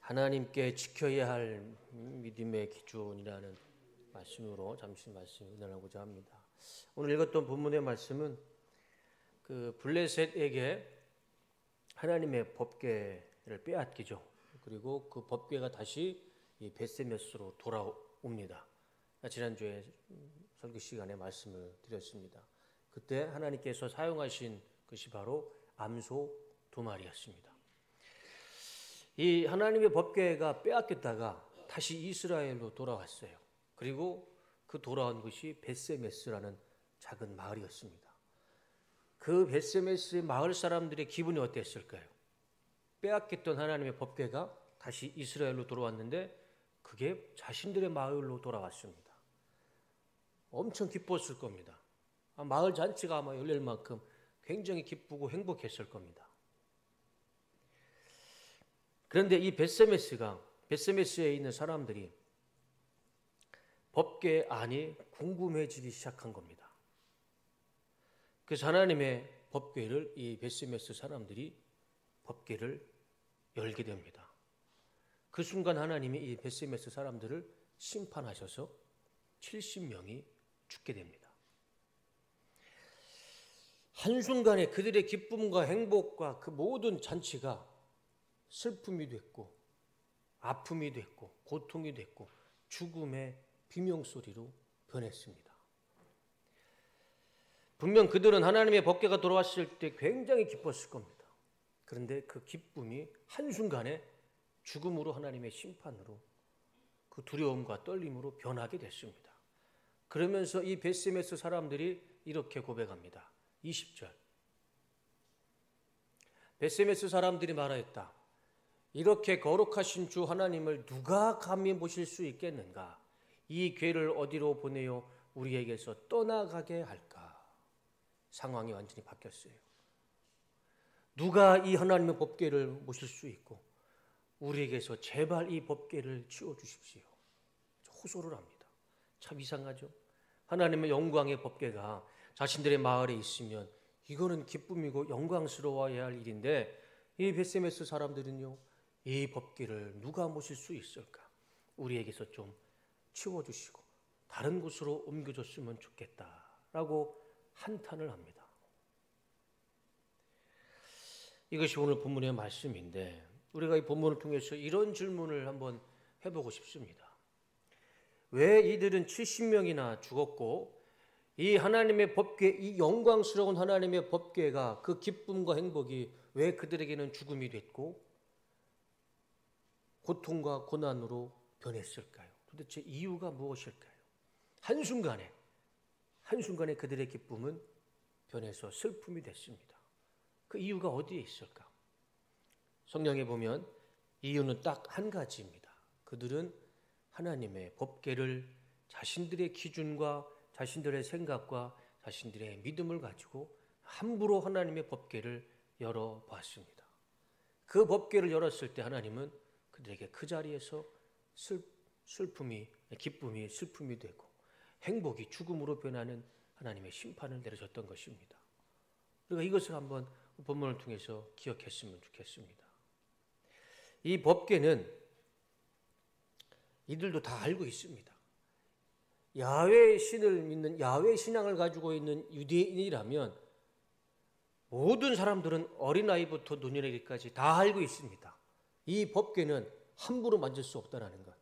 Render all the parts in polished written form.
하나님께 지켜야 할 믿음의 기준이라는 말씀으로 잠시 말씀을 나누고자 합니다. 오늘 읽었던 본문의 말씀은 그 블레셋에게 하나님의 법궤를 빼앗기죠. 그리고 그 법궤가 다시 이 벳세메스로 돌아옵니다. 지난주에 설교 시간에 말씀을 드렸습니다. 그때 하나님께서 사용하신 것이 바로 암소 2마리였습니다. 이 하나님의 법궤가 빼앗겼다가 다시 이스라엘로 돌아왔어요. 그리고 그 돌아온 것이 벳세메스라는 작은 마을이었습니다. 그 벳세메스의 마을 사람들의 기분이 어땠을까요? 빼앗겼던 하나님의 법궤가 다시 이스라엘로 돌아왔는데 그게 자신들의 마을로 돌아왔습니다. 엄청 기뻤을 겁니다. 마을 잔치가 아마 열릴 만큼 굉장히 기쁘고 행복했을 겁니다. 그런데 이 벳세메스에 있는 사람들이 법궤 안이 궁금해지기 시작한 겁니다. 그래서 하나님의 법궤를 이 벳세메스 사람들이 법궤를 열게 됩니다. 그 순간 하나님이 이 벳세메스 사람들을 심판하셔서 70명이 죽게 됩니다. 한순간에 그들의 기쁨과 행복과 그 모든 잔치가 슬픔이 됐고 아픔이 됐고 고통이 됐고 죽음의 비명소리로 변했습니다. 분명 그들은 하나님의 법궤가 돌아왔을 때 굉장히 기뻤을 겁니다. 그런데 그 기쁨이 한순간에 죽음으로 하나님의 심판으로 그 두려움과 떨림으로 변하게 됐습니다. 그러면서 이 벳세메스 사람들이 이렇게 고백합니다. 20절. 벳세메스 사람들이 말하였다. 이렇게 거룩하신 주 하나님을 누가 감히 모실 수 있겠는가? 이 궤를 어디로 보내어 우리에게서 떠나가게 할까? 상황이 완전히 바뀌었어요. 누가 이 하나님의 법궤를 모실 수 있고 우리에게서 제발 이 법궤를 치워주십시오. 호소를 합니다. 참 이상하죠? 하나님의 영광의 법궤가 자신들의 마을에 있으면 이거는 기쁨이고 영광스러워야 할 일인데 이 벳세메스 사람들은요, 이 법궤를 누가 모실 수 있을까? 우리에게서 좀 치워주시고 다른 곳으로 옮겨줬으면 좋겠다라고 한탄을 합니다. 이것이 오늘 본문의 말씀인데 우리가 이 본문을 통해서 이런 질문을 한번 해보고 싶습니다. 왜 이들은 70명이나 죽었고 이 하나님의 법궤, 이 영광스러운 하나님의 법궤가 그 기쁨과 행복이 왜 그들에게는 죽음이 됐고 고통과 고난으로 변했을까요? 도대체 이유가 무엇일까요? 한순간에 그들의 기쁨은 변해서 슬픔이 됐습니다. 그 이유가 어디에 있을까? 성경에 보면 이유는 딱 한 가지입니다. 그들은 하나님의 법궤를 자신들의 기준과 자신들의 생각과 자신들의 믿음을 가지고 함부로 하나님의 법궤를 열어봤습니다. 그 법궤를 열었을 때 하나님은 그들에게 그 자리에서 기쁨이 슬픔이 되고 행복이 죽음으로 변하는 하나님의 심판을 내려줬던 것입니다. 우리가 이것을 한번 본문을 통해서 기억했으면 좋겠습니다. 이 법궤는 이들도 다 알고 있습니다. 야훼 신을 믿는 야훼 신앙을 가지고 있는 유대인이라면 모든 사람들은 어린아이부터 노년에까지 다 알고 있습니다. 이 법궤는 함부로 만질 수 없다는 것.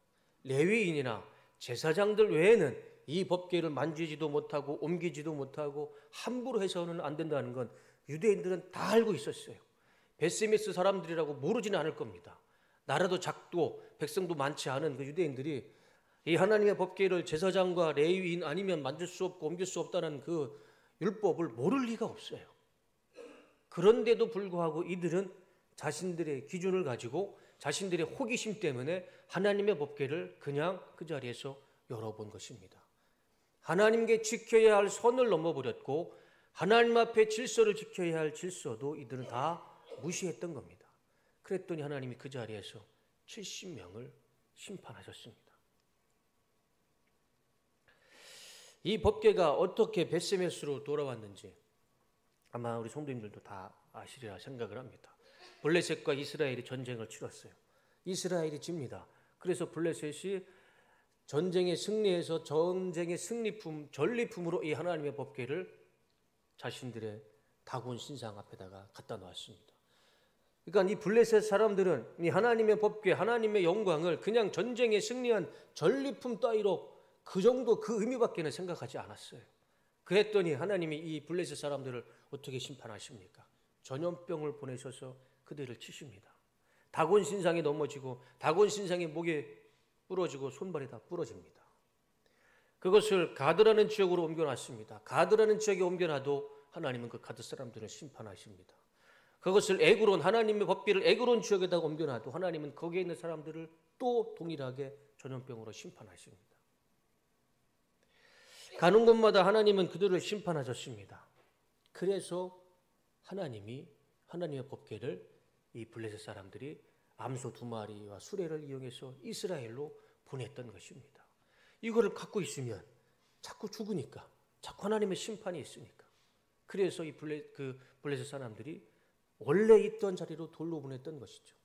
레위인이나 제사장들 외에는 이 법궤를 만지지도 못하고 옮기지도 못하고 함부로 해서는 안 된다는 건 유대인들은 다 알고 있었어요. 벳세메스 사람들이라고 모르지는 않을 겁니다. 나라도 작고 백성도 많지 않은 그 유대인들이 이 하나님의 법궤를 제사장과 레위인 아니면 만질 수 없고 옮길 수 없다는 그 율법을 모를 리가 없어요. 그런데도 불구하고 이들은 자신들의 기준을 가지고 자신들의 호기심 때문에 하나님의 법궤를 그냥 그 자리에서 열어본 것입니다. 하나님께 지켜야 할 선을 넘어버렸고 하나님 앞에 질서를 지켜야 할 질서도 이들은 다 무시했던 겁니다. 그랬더니 하나님이 그 자리에서 70명을 심판하셨습니다. 이 법궤가 어떻게 벳세메스로 돌아왔는지 아마 우리 성도님들도 다 아시리라 생각을 합니다. 블레셋과 이스라엘이 전쟁을 치렀어요. 이스라엘이 집니다. 그래서 블레셋이 전쟁에 승리해서 전쟁의 승리품, 전리품으로 이 하나님의 법궤를 자신들의 다곤 신상 앞에다가 갖다 놓았습니다. 그러니까 이 블레셋 사람들은 이 하나님의 법궤, 하나님의 영광을 그냥 전쟁에 승리한 전리품 따위로 그 정도 그 의미밖에는 생각하지 않았어요. 그랬더니 하나님이 이 블레셋 사람들을 어떻게 심판하십니까? 전염병을 보내셔서 그들을 치십니다. 다곤 신상이 넘어지고 다곤 신상이 목에 부러지고 손발이 다 부러집니다. 그것을 가드라는 지역으로 옮겨놨습니다. 가드라는 지역에 옮겨놔도 하나님은 그 가드 사람들을 심판하십니다. 그것을 에그론, 하나님의 법궤를 에그론 지역에다가 옮겨놔도 하나님은 거기에 있는 사람들을 또 동일하게 전염병으로 심판하십니다. 가는 곳마다 하나님은 그들을 심판하셨습니다. 그래서 하나님이 하나님의 법궤를 이 블레셋 사람들이 암소 2마리와 수레를 이용해서 이스라엘로 보냈던 것입니다. 이거를 갖고 있으면 자꾸 죽으니까, 자꾸 하나님의 심판이 있으니까. 그래서 이 블레셋 사람들이 원래 있던 자리로 돌로 보냈던 것이죠.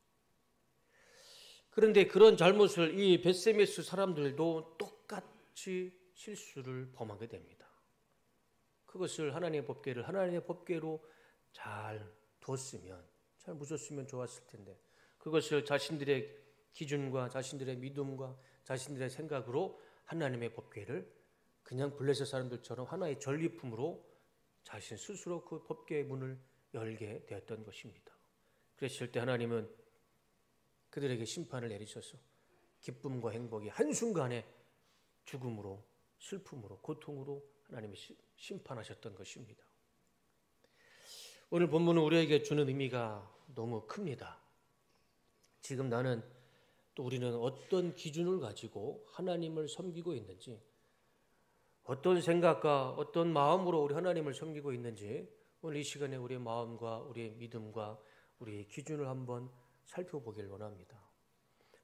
그런데 그런 잘못을 이 벳세메스 사람들도 똑같이 실수를 범하게 됩니다. 그것을 하나님의 법궤로 잘 뒀으면, 잘 묻었으면 좋았을 텐데 그것을 자신들의 기준과 자신들의 믿음과 자신들의 생각으로 하나님의 법궤를 그냥 블레셋 사람들처럼 하나의 전리품으로 자신 스스로 그 법궤의 문을 열게 되었던 것입니다. 그랬을 때 하나님은 그들에게 심판을 내리셔서 기쁨과 행복이 한순간에 죽음으로, 슬픔으로, 고통으로 하나님이 심판하셨던 것입니다. 오늘 본문은 우리에게 주는 의미가 너무 큽니다. 지금 우리는 어떤 기준을 가지고 하나님을 섬기고 있는지, 어떤 생각과 어떤 마음으로 우리 하나님을 섬기고 있는지 오늘 이 시간에 우리의 마음과 우리의 믿음과 우리의 기준을 한번 살펴보길 원합니다.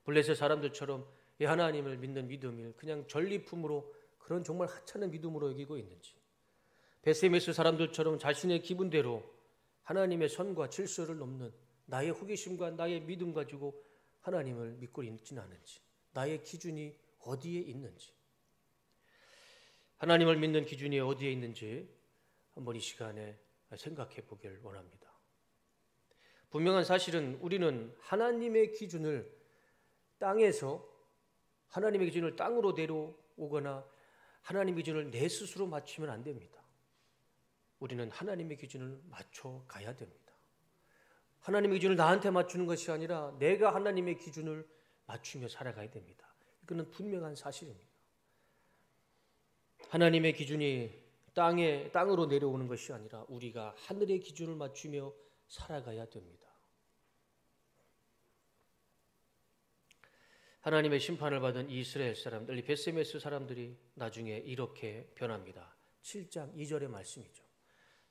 블레셋 사람들처럼 이 하나님을 믿는 믿음을 그냥 전리품으로, 그런 정말 하찮은 믿음으로 여기고 있는지, 벳세메스 사람들처럼 자신의 기분대로 하나님의 선과 질서를 넘는 나의 호기심과 나의 믿음 가지고 하나님을 믿고 있지는 않은지, 나의 기준이 어디에 있는지, 하나님을 믿는 기준이 어디에 있는지 한번 이 시간에 생각해 보길 원합니다. 분명한 사실은 우리는 하나님의 기준을 땅으로 내려오거나 하나님의 기준을 내 스스로 맞추면 안 됩니다. 우리는 하나님의 기준을 맞춰 가야 됩니다. 하나님의 기준을 나한테 맞추는 것이 아니라 내가 하나님의 기준을 맞추며 살아가야 됩니다. 이거는 분명한 사실입니다. 하나님의 기준이 땅으로 내려오는 것이 아니라 우리가 하늘의 기준을 맞추며 살아가야 됩니다. 하나님의 심판을 받은 이스라엘 사람들, 이 벳세메스 사람들이 나중에 이렇게 변합니다. 7장 2절의 말씀이죠.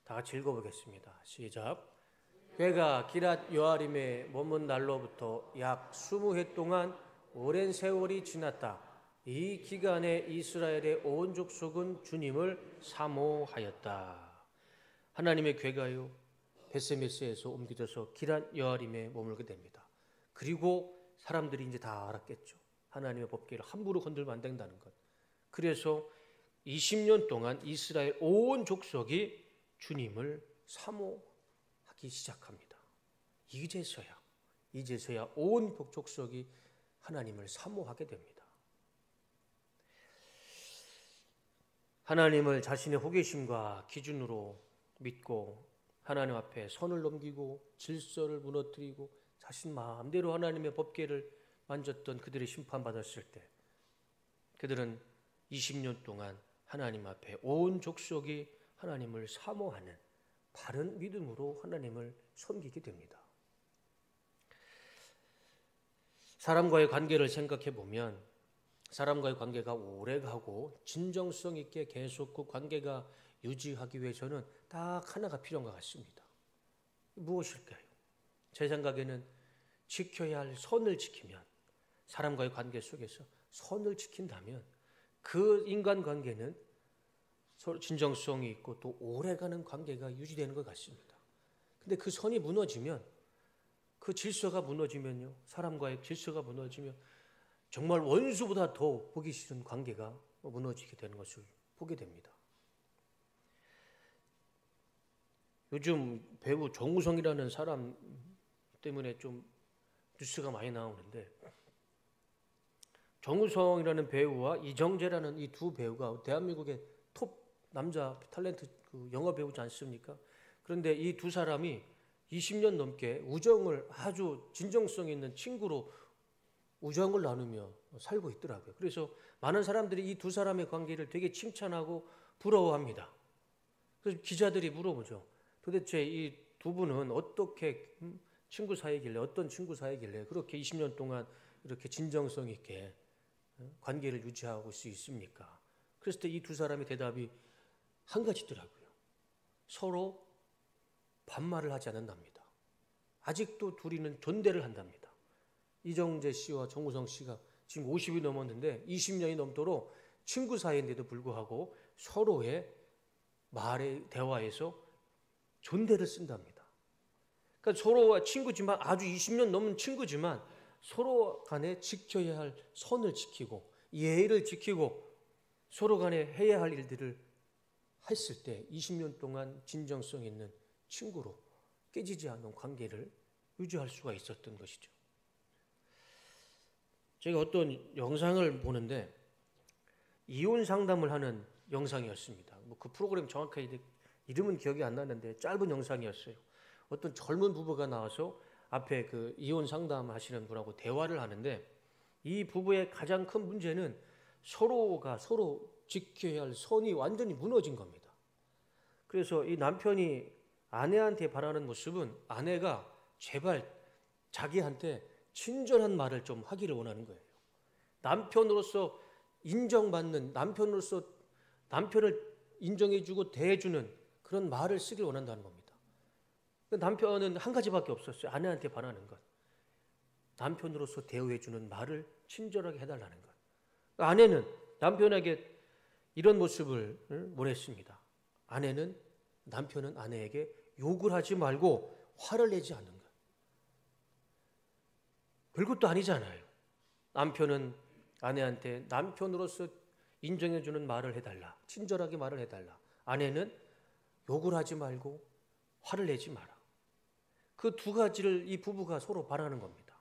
다 같이 읽어보겠습니다. 시작. 괴가 기랏 여아림에 머문 날로부터 약 20해 동안 오랜 세월이 지났다. 이 기간에 이스라엘의 온 족속은 주님을 사모하였다. 하나님의 괴가요, 벳세메스에서 옮겨져서 기랏 여아림에 머물게 됩니다. 그리고 사람들이 이제 다 알았겠죠. 하나님의 법궤를 함부로 건들면 안 된다는 것. 그래서 20년 동안 이스라엘 온 족속이 주님을 사모하기 시작합니다. 이제서야 온 족속이 하나님을 사모하게 됩니다. 하나님을 자신의 호기심과 기준으로 믿고 하나님 앞에 선을 넘기고 질서를 무너뜨리고 자신 마음대로 하나님의 법궤를 만졌던 그들이 심판받았을 때 그들은 20년 동안 하나님 앞에 온 족속이 하나님을 사모하는 바른 믿음으로 하나님을 섬기게 됩니다. 사람과의 관계를 생각해 보면 사람과의 관계가 오래가고 진정성 있게 계속 그 관계가 유지하기 위해서는 딱 하나가 필요한 것 같습니다. 무엇일까요? 제 생각에는 지켜야 할 선을 지키면, 사람과의 관계 속에서 선을 지킨다면 그 인간관계는 서로 진정성이 있고 또 오래가는 관계가 유지되는 것 같습니다. 근데 그 선이 무너지면 그 질서가 무너지면요, 사람과의 질서가 무너지면 정말 원수보다 더 보기 싫은 관계가 무너지게 되는 것을 보게 됩니다. 요즘 배우 정우성이라는 사람 때문에 좀 뉴스가 많이 나오는데, 정우성이라는 배우와 이정재라는 이 두 배우가 대한민국의 톱 남자 탤런트 영화 배우지 않습니까? 그런데 이 두 사람이 20년 넘게 우정을 아주 진정성 있는 친구로 우정을 나누며 살고 있더라고요. 그래서 많은 사람들이 이 두 사람의 관계를 되게 칭찬하고 부러워합니다. 그래서 기자들이 물어보죠. 도대체 이 두 분은 어떻게 친구 사이길래, 어떤 친구 사이길래 그렇게 20년 동안 이렇게 진정성 있게 관계를 유지하고 수 있습니까? 그랬을 때 이 두 사람의 대답이 한 가지더라고요. 서로 반말을 하지 않는답니다. 아직도 둘이는 존대를 한답니다. 이정재 씨와 정우성 씨가 지금 50이 넘었는데 20년이 넘도록 친구 사이인데도 불구하고 서로의 말의 대화에서 존대를 쓴답니다. 그러니까 서로와 친구지만, 아주 20년 넘은 친구지만 서로 간에 지켜야 할 선을 지키고 예의를 지키고 서로 간에 해야 할 일들을 했을 때 20년 동안 진정성 있는 친구로 깨지지 않는 관계를 유지할 수가 있었던 것이죠. 제가 어떤 영상을 보는데 이혼 상담을 하는 영상이었습니다. 그 프로그램 정확하게 이름은 기억이 안 나는데 짧은 영상이었어요. 어떤 젊은 부부가 나와서 앞에 그 이혼 상담하시는 분하고 대화를 하는데, 이 부부의 가장 큰 문제는 서로가 서로 지켜야 할 선이 완전히 무너진 겁니다. 그래서 이 남편이 아내한테 바라는 모습은 아내가 제발 자기한테 친절한 말을 좀 하기를 원하는 거예요. 남편으로서 인정받는, 남편으로서 남편을 인정해주고 대해주는 그런 말을 쓰길 원한다는 겁니다. 남편은 한 가지밖에 없었어요. 아내한테 바라는 것. 남편으로서 대우해주는 말을 친절하게 해달라는 것. 아내는 남편에게 이런 모습을 원했습니다. 남편은 아내에게 욕을 하지 말고 화를 내지 않는 것. 별것도 아니잖아요. 남편은 아내한테 남편으로서 인정해주는 말을 해달라. 친절하게 말을 해달라. 아내는 욕을 하지 말고 화를 내지 마라. 그 두 가지를 이 부부가 서로 바라는 겁니다.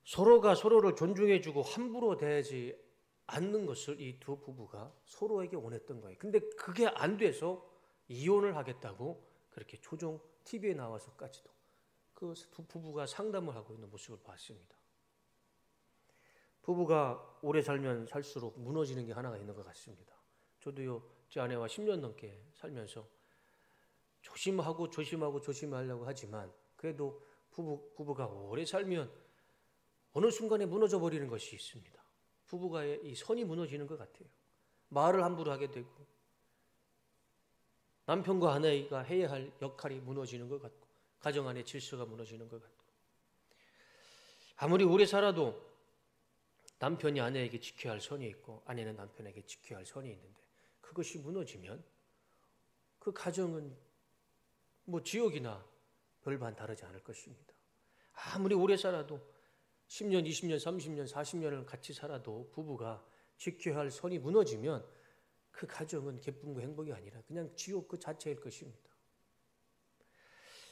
서로가 서로를 존중해주고 함부로 대하지 않는 것을 이 두 부부가 서로에게 원했던 거예요. 근데 그게 안 돼서 이혼을 하겠다고 그렇게 조종 TV에 나와서까지도 그 두 부부가 상담을 하고 있는 모습을 봤습니다. 부부가 오래 살면 살수록 무너지는 게 하나가 있는 것 같습니다. 저도요, 제 아내와 10년 넘게 살면서 조심하려고 하지만 그래도 부부가 오래 살면 어느 순간에 무너져 버리는 것이 있습니다. 부부가의 이 선이 무너지는 것 같아요. 말을 함부로 하게 되고 남편과 아내가 해야 할 역할이 무너지는 것 같고 가정 안의 질서가 무너지는 것 같고, 아무리 오래 살아도 남편이 아내에게 지켜야 할 선이 있고 아내는 남편에게 지켜야 할 선이 있는데 그것이 무너지면 그 가정은 지옥이나 별반 다르지 않을 것입니다. 아무리 오래 살아도 10년, 20년, 30년, 40년을 같이 살아도 부부가 지켜야 할 선이 무너지면 그 가정은 기쁨과 행복이 아니라 그냥 지옥 그 자체일 것입니다.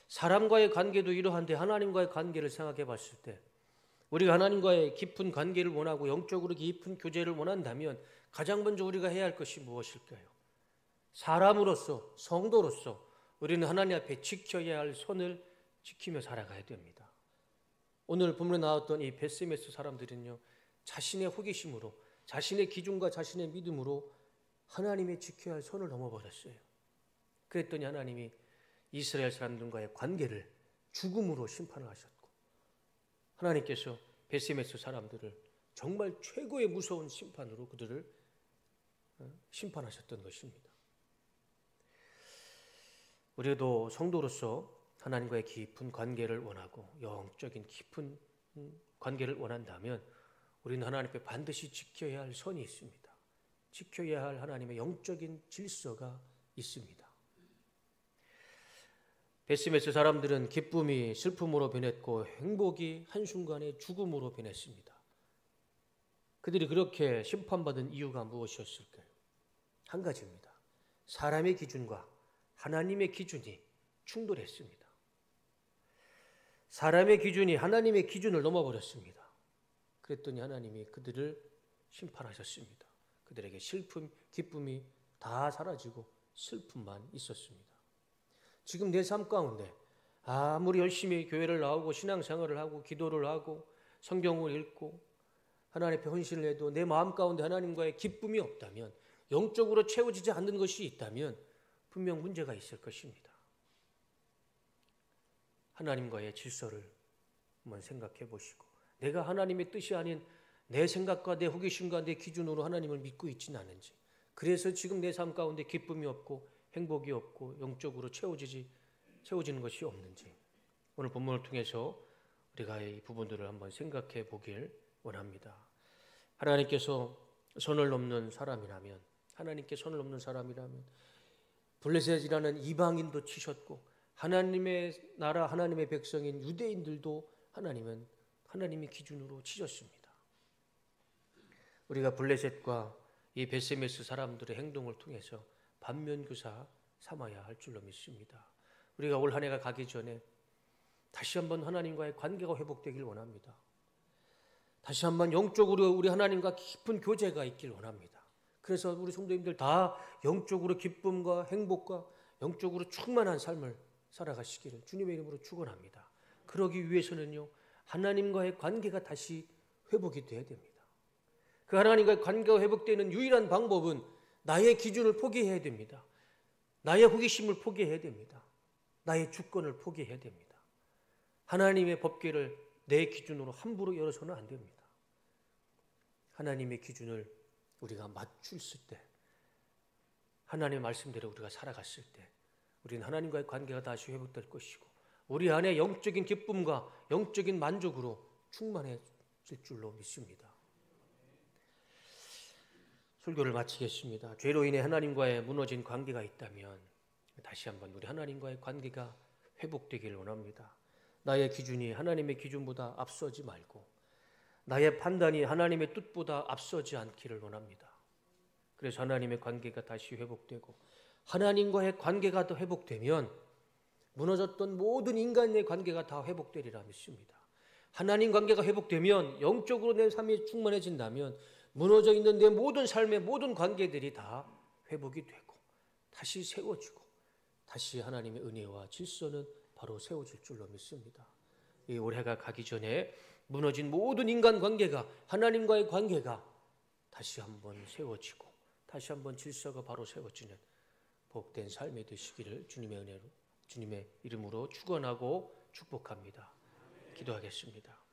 사람과의 관계도 이러한데 하나님과의 관계를 생각해 봤을 때 우리가 하나님과의 깊은 관계를 원하고 영적으로 깊은 교제를 원한다면 가장 먼저 우리가 해야 할 것이 무엇일까요? 사람으로서, 성도로서 우리는 하나님 앞에 지켜야 할 선을 지키며 살아가야 됩니다. 오늘 본문에 나왔던 이 베스메스 사람들은요, 자신의 호기심으로, 자신의 기준과 자신의 믿음으로 하나님의 지켜야 할 선을 넘어버렸어요. 그랬더니 하나님이 이스라엘 사람들과의 관계를 죽음으로 심판을 하셨고, 하나님께서 베스메스 사람들을 정말 최고의 무서운 심판으로 그들을 심판하셨던 것입니다. 우리도 성도로서 하나님과의 깊은 관계를 원하고 영적인 깊은 관계를 원한다면 우리는 하나님 앞에 반드시 지켜야 할 선이 있습니다. 지켜야 할 하나님의 영적인 질서가 있습니다. 베스메스 사람들은 기쁨이 슬픔으로 변했고 행복이 한순간에 죽음으로 변했습니다. 그들이 그렇게 심판받은 이유가 무엇이었을까요? 한 가지입니다. 사람의 기준과 하나님의 기준이 충돌했습니다. 사람의 기준이 하나님의 기준을 넘어버렸습니다. 그랬더니 하나님이 그들을 심판하셨습니다. 그들에게 슬픔, 기쁨이 다 사라지고 슬픔만 있었습니다. 지금 내 삶 가운데 아무리 열심히 교회를 나오고 신앙생활을 하고 기도를 하고 성경을 읽고 하나님 앞에 헌신을 해도 내 마음 가운데 하나님과의 기쁨이 없다면, 영적으로 채워지지 않는 것이 있다면 분명 문제가 있을 것입니다. 하나님과의 질서를 한번 생각해 보시고, 내가 하나님의 뜻이 아닌 내 생각과 내 호기심과 내 기준으로 하나님을 믿고 있지는 않은지, 그래서 지금 내 삶 가운데 기쁨이 없고 행복이 없고 영적으로 채워지는 것이 없는지, 오늘 본문을 통해서 우리가 이 부분들을 한번 생각해 보길 원합니다. 하나님께서 선을 넘는 사람이라면, 하나님께 선을 넘는 사람이라면 블레셋이라는 이방인도 치셨고 하나님의 나라 하나님의 백성인 유대인들도 하나님의 기준으로 치셨습니다. 우리가 블레셋과 이 베세메스 사람들의 행동을 통해서 반면교사 삼아야 할 줄로 믿습니다. 우리가 올 한 해가 가기 전에 다시 한번 하나님과의 관계가 회복되길 원합니다. 다시 한번 영적으로 우리 하나님과 깊은 교제가 있길 원합니다. 그래서 우리 성도님들 다 영적으로 기쁨과 행복과 영적으로 충만한 삶을 살아가시기를 주님의 이름으로 축원합니다. 그러기 위해서는요, 하나님과의 관계가 다시 회복이 돼야 됩니다. 그 하나님과의 관계가 회복되는 유일한 방법은 나의 기준을 포기해야 됩니다. 나의 호기심을 포기해야 됩니다. 나의 주권을 포기해야 됩니다. 하나님의 법궤를 내 기준으로 함부로 열어서는 안 됩니다. 하나님의 기준을 우리가 맞출 때, 하나님의 말씀대로 우리가 살아갔을 때 우리는 하나님과의 관계가 다시 회복될 것이고 우리 안에 영적인 기쁨과 영적인 만족으로 충만해질 줄로 믿습니다. 설교를 마치겠습니다. 죄로 인해 하나님과의 무너진 관계가 있다면 다시 한번 우리 하나님과의 관계가 회복되기를 원합니다. 나의 기준이 하나님의 기준보다 앞서지 말고 나의 판단이 하나님의 뜻보다 앞서지 않기를 원합니다. 그래서 하나님의 관계가 다시 회복되고 하나님과의 관계가 더 회복되면 무너졌던 모든 인간의 관계가 다 회복되리라 믿습니다. 하나님 관계가 회복되면 영적으로 내 삶이 충만해진다면 무너져 있는 내 모든 삶의 모든 관계들이 다 회복이 되고 다시 세워지고 다시 하나님의 은혜와 질서는 바로 세워질 줄로 믿습니다. 이 올해가 가기 전에 무너진 모든 인간 관계가 하나님과의 관계가 다시 한번 세워지고 다시 한번 질서가 바로 세워지는 복된 삶이 되시기를 주님의 은혜로 주님의 이름으로 축원하고 축복합니다. 기도하겠습니다.